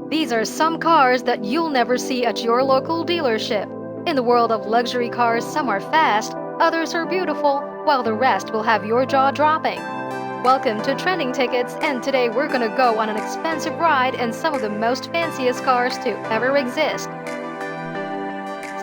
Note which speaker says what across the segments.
Speaker 1: These are some cars that you'll never see at your local dealership. In the world of luxury cars, some are fast, others are beautiful, while the rest will have your jaw dropping. Welcome to Trending Tickets, and today we're gonna go on an expensive ride in some of the most fanciest cars to ever exist.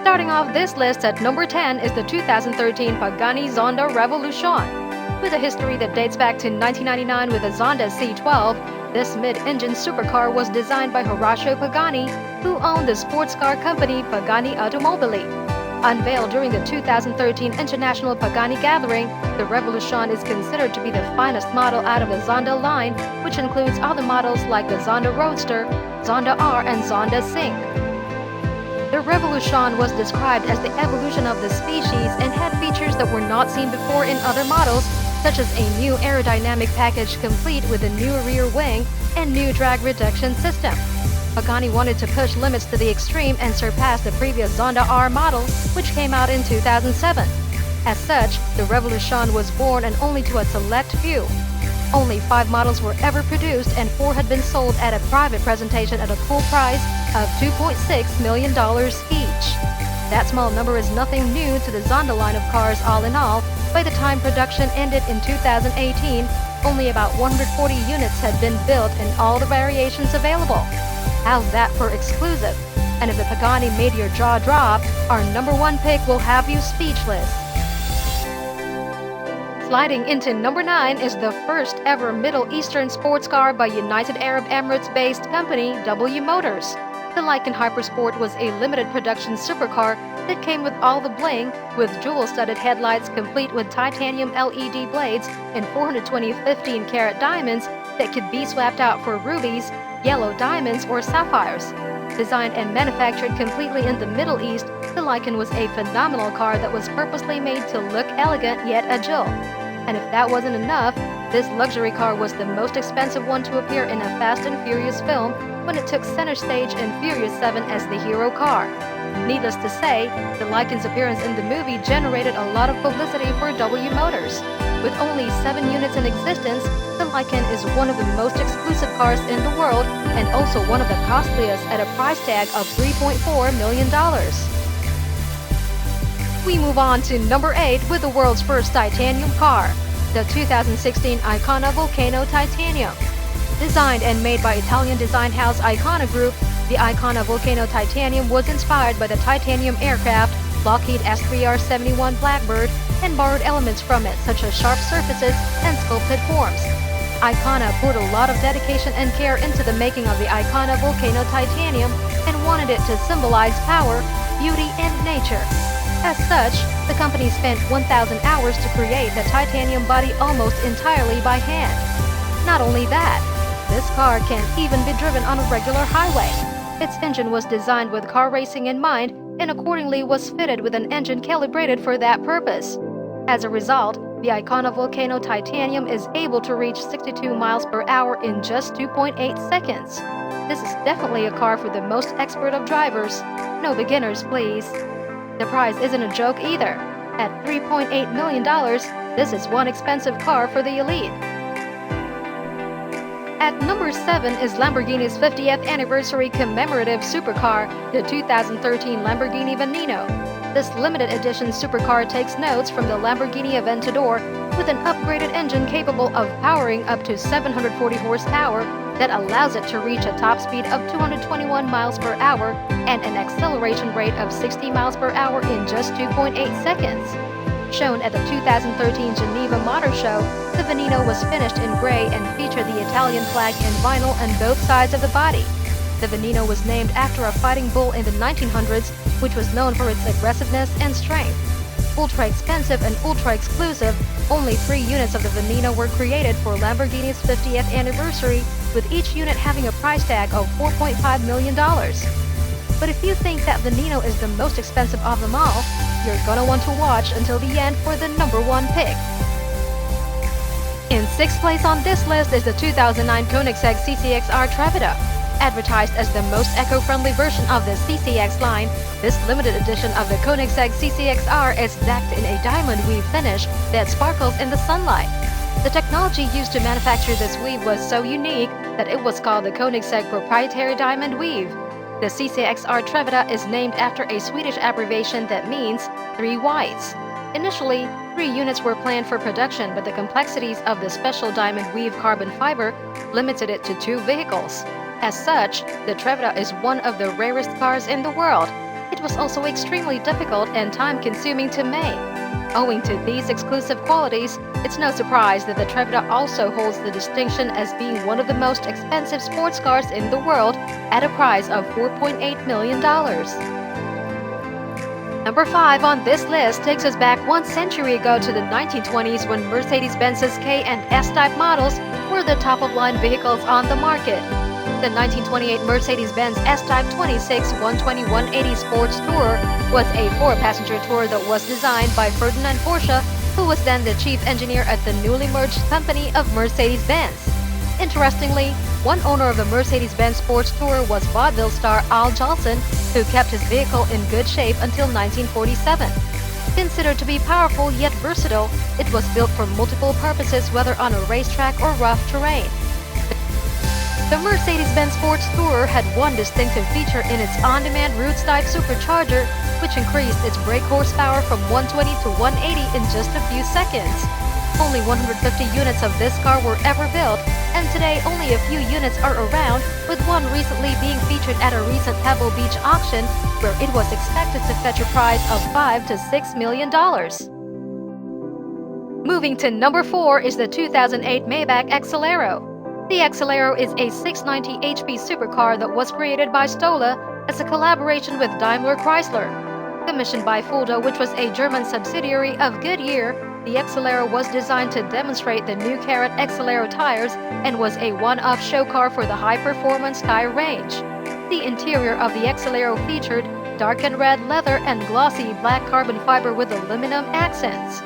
Speaker 1: Starting off this list at number 10 is the 2013 Pagani Zonda Revolucion. With a history that dates back to 1999 with a Zonda C12, this mid-engine supercar was designed by Horacio Pagani, who owned the sports car company Pagani Automobili. Unveiled during the 2013 International Pagani Gathering, the Revolucion is considered to be the finest model out of the Zonda line, which includes other models like the Zonda Roadster, Zonda R, and Zonda Sync. The Revolucion was described as the evolution of the species and had features that were not seen before in other models, such as a new aerodynamic package complete with a new rear wing and new drag reduction system. Pagani wanted to push limits to the extreme and surpass the previous Zonda R model, which came out in 2007. As such, the Revolucion was born and only to a select few. Only 5 models were ever produced and 4 had been sold at a private presentation at a full price of $2.6 million each. That small number is nothing new to the Zonda line of cars. All in all, by the time production ended in 2018, only about 140 units had been built in all the variations available. How's that for exclusive? And if the Pagani made your jaw drop, our number 1 pick will have you speechless. Sliding into number 9 is the first ever Middle Eastern sports car by United Arab Emirates-based company W Motors. The Lykan HyperSport was a limited production supercar that came with all the bling, with jewel-studded headlights complete with titanium LED blades and 420 15-karat diamonds that could be swapped out for rubies, yellow diamonds, or sapphires. Designed and manufactured completely in the Middle East, the Lykan was a phenomenal car that was purposely made to look elegant yet agile. And if that wasn't enough, this luxury car was the most expensive one to appear in a Fast and Furious film when it took center stage in Furious 7 as the hero car. Needless to say, the Lykan's appearance in the movie generated a lot of publicity for W Motors. With only 7 units in existence, the Lykan is one of the most exclusive cars in the world and also one of the costliest at a price tag of $3.4 million. We move on to number 8 with the world's first titanium car, the 2016 Icona Vulcano Titanium. Designed and made by Italian design house Icona Group, the Icona Vulcano Titanium was inspired by the titanium aircraft Lockheed S3R-71 Blackbird and borrowed elements from it such as sharp surfaces and sculpted forms. Icona put a lot of dedication and care into the making of the Icona Vulcano Titanium and wanted it to symbolize power, beauty, and nature. As such, the company spent 1,000 hours to create the titanium body almost entirely by hand. Not only that, this car can even be driven on a regular highway. Its engine was designed with car racing in mind and accordingly was fitted with an engine calibrated for that purpose. As a result, the Icona Vulcano Titanium is able to reach 62 miles per hour in just 2.8 seconds. This is definitely a car for the most expert of drivers. No beginners, please. The price isn't a joke either. At $3.8 million, this is one expensive car for the elite. At number 7 is Lamborghini's 50th anniversary commemorative supercar, the 2013 Lamborghini Veneno. This limited edition supercar takes notes from the Lamborghini Aventador with an upgraded engine capable of powering up to 740 horsepower that allows it to reach a top speed of 221 miles per hour and an acceleration rate of 60 miles per hour in just 2.8 seconds. Shown at the 2013 Geneva Motor Show, the Veneno was finished in gray and featured the Italian flag in vinyl on both sides of the body. The Veneno was named after a fighting bull in the 1900s, which was known for its aggressiveness and strength. Ultra expensive and ultra exclusive, only 3 units of the Veneno were created for Lamborghini's 50th anniversary, with each unit having a price tag of $4.5 million. But if you think that Veneno is the most expensive of them all, you're gonna want to watch until the end for the number 1 pick. In 6th place on this list is the 2009 Koenigsegg CCXR Trevita. Advertised as the most eco-friendly version of the CCX line, this limited edition of the Koenigsegg CCXR is decked in a diamond weave finish that sparkles in the sunlight. The technology used to manufacture this weave was so unique that it was called the Koenigsegg proprietary diamond weave. The CCXR Trevita is named after a Swedish abbreviation that means 3 whites. Initially, 3 units were planned for production, but the complexities of the special diamond weave carbon fiber limited it to 2 vehicles. As such, the Trevita is one of the rarest cars in the world. It was also extremely difficult and time-consuming to make. Owing to these exclusive qualities, it's no surprise that the Trevita also holds the distinction as being one of the most expensive sports cars in the world at a price of $4.8 million. Number 5 on this list takes us back 1 century ago to the 1920s when Mercedes-Benz's K and S-type models were the top-of-line vehicles on the market. The 1928 Mercedes-Benz S-Type 26-120-180 Sports Tourer was a 4-passenger tour that was designed by Ferdinand Porsche, who was then the chief engineer at the newly merged company of Mercedes-Benz. Interestingly, one owner of the Mercedes-Benz Sports Tourer was vaudeville star Al Jolson, who kept his vehicle in good shape until 1947. Considered to be powerful yet versatile, it was built for multiple purposes, whether on a racetrack or rough terrain. The Mercedes-Benz Sports Tourer had one distinctive feature in its on-demand roots-type supercharger, which increased its brake horsepower from 120 to 180 in just a few seconds. Only 150 units of this car were ever built, and today only a few units are around, with one recently being featured at a recent Pebble Beach auction, where it was expected to fetch a price of $5 to $6 million. Moving to number 4 is the 2008 Maybach Exelero. The Exelero is a 690 HP supercar that was created by Stola as a collaboration with Daimler Chrysler. Commissioned by Fulda, which was a German subsidiary of Goodyear, the Exelero was designed to demonstrate the new Carrot Exelero tires and was a one-off show car for the high-performance tire range. The interior of the Exelero featured dark and red leather and glossy black carbon fiber with aluminum accents.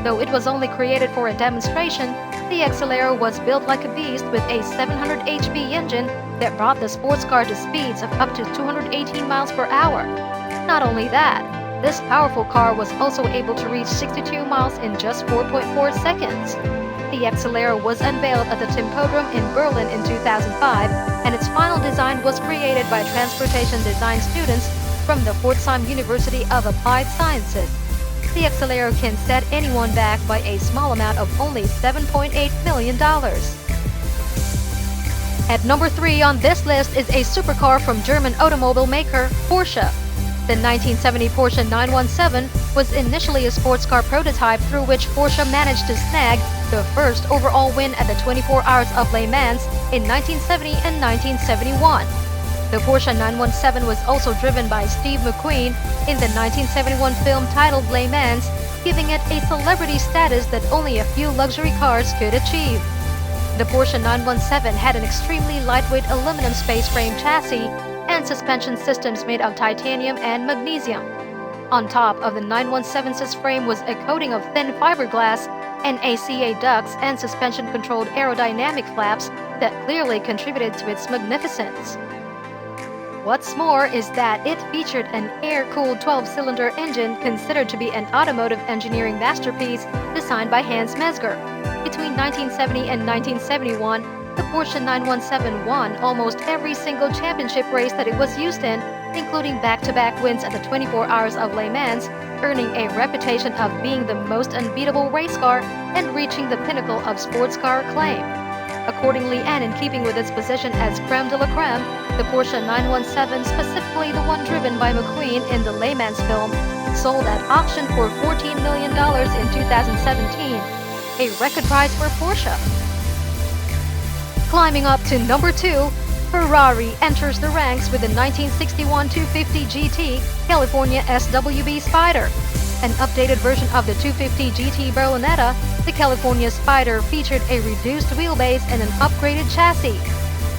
Speaker 1: Though it was only created for a demonstration, the Exelero was built like a beast with a 700 HP engine that brought the sports car to speeds of up to 218 miles per hour. Not only that, this powerful car was also able to reach 62 miles in just 4.4 seconds. The Exelero was unveiled at the Tempodrome in Berlin in 2005, and its final design was created by transportation design students from the Pforzheim University of Applied Sciences. The Exelero can set anyone back by a small amount of only $7.8 million. At number 3 on this list is a supercar from German automobile maker Porsche. The 1970 Porsche 917 was initially a sports car prototype through which Porsche managed to snag the first overall win at the 24 Hours of Le Mans in 1970 and 1971. The Porsche 917 was also driven by Steve McQueen in the 1971 film titled Le Mans, giving it a celebrity status that only a few luxury cars could achieve. The Porsche 917 had an extremely lightweight aluminum space frame chassis and suspension systems made of titanium and magnesium. On top of the 917's frame was a coating of thin fiberglass and ACA ducts and suspension-controlled aerodynamic flaps that clearly contributed to its magnificence. What's more is that it featured an air-cooled 12-cylinder engine considered to be an automotive engineering masterpiece designed by Hans Mezger. Between 1970 and 1971, the Porsche 917 won almost every single championship race that it was used in, including back-to-back wins at the 24 Hours of Le Mans, earning a reputation of being the most unbeatable race car and reaching the pinnacle of sports car acclaim. Accordingly, and in keeping with its position as creme de la creme, the Porsche 917, specifically the one driven by McQueen in the Le Mans film, sold at auction for $14 million in 2017, a record price for Porsche. Climbing up to number 2, Ferrari enters the ranks with the 1961 250 GT California SWB Spider. An updated version of the 250 GT Berlinetta, the California Spider featured a reduced wheelbase and an upgraded chassis.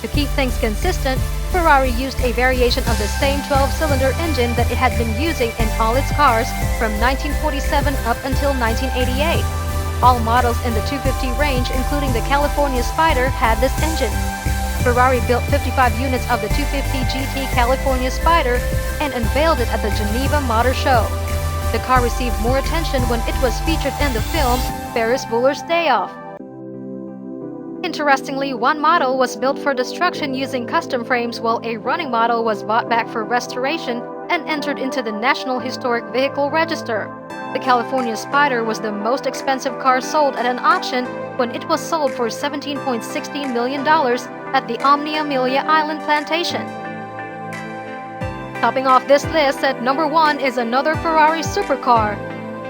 Speaker 1: To keep things consistent, Ferrari used a variation of the same 12-cylinder engine that it had been using in all its cars from 1947 up until 1988. All models in the 250 range, including the California Spider, had this engine. Ferrari built 55 units of the 250 GT California Spider and unveiled it at the Geneva Motor Show. The car received more attention when it was featured in the film Ferris Bueller's Day Off. Interestingly, one model was built for destruction using custom frames, while a running model was bought back for restoration and entered into the National Historic Vehicle Register. The California Spider was the most expensive car sold at an auction when it was sold for $17.16 million at the Omni Amelia Island plantation. Topping off this list at number 1 is another Ferrari supercar,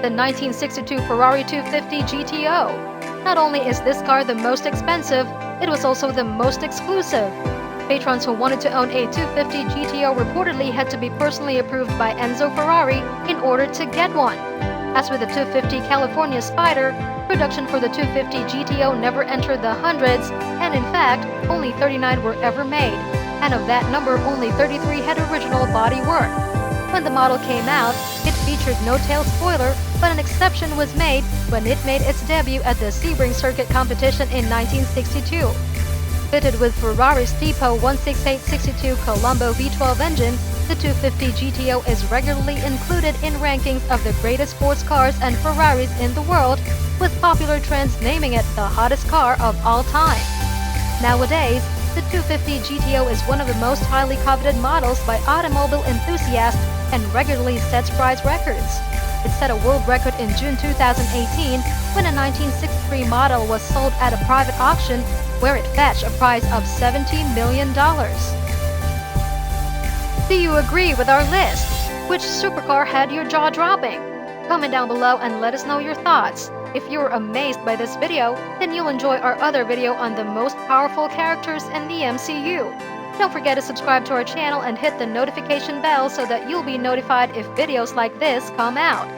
Speaker 1: the 1962 Ferrari 250 GTO. Not only is this car the most expensive, it was also the most exclusive. Patrons who wanted to own a 250 GTO reportedly had to be personally approved by Enzo Ferrari in order to get one. As with the 250 California Spider, production for the 250 GTO never entered the hundreds, and in fact, only 39 were ever made, and of that number, only 33 had original body work. When the model came out, it featured no tail spoiler, but an exception was made when it made its debut at the Sebring Circuit competition in 1962. Fitted with Ferrari's Tipo 16862 Colombo V12 engine, the 250 GTO is regularly included in rankings of the greatest sports cars and Ferraris in the world, with popular trends naming it the hottest car of all time. Nowadays, the 250 GTO is one of the most highly coveted models by automobile enthusiasts and regularly sets price records. It set a world record in June 2018 when a 1963 model was sold at a private auction where it fetched a price of $70 million. Do you agree with our list? Which supercar had your jaw dropping? Comment down below and let us know your thoughts. If you were amazed by this video, then you'll enjoy our other video on the most powerful characters in the MCU. Don't forget to subscribe to our channel and hit the notification bell so that you'll be notified if videos like this come out.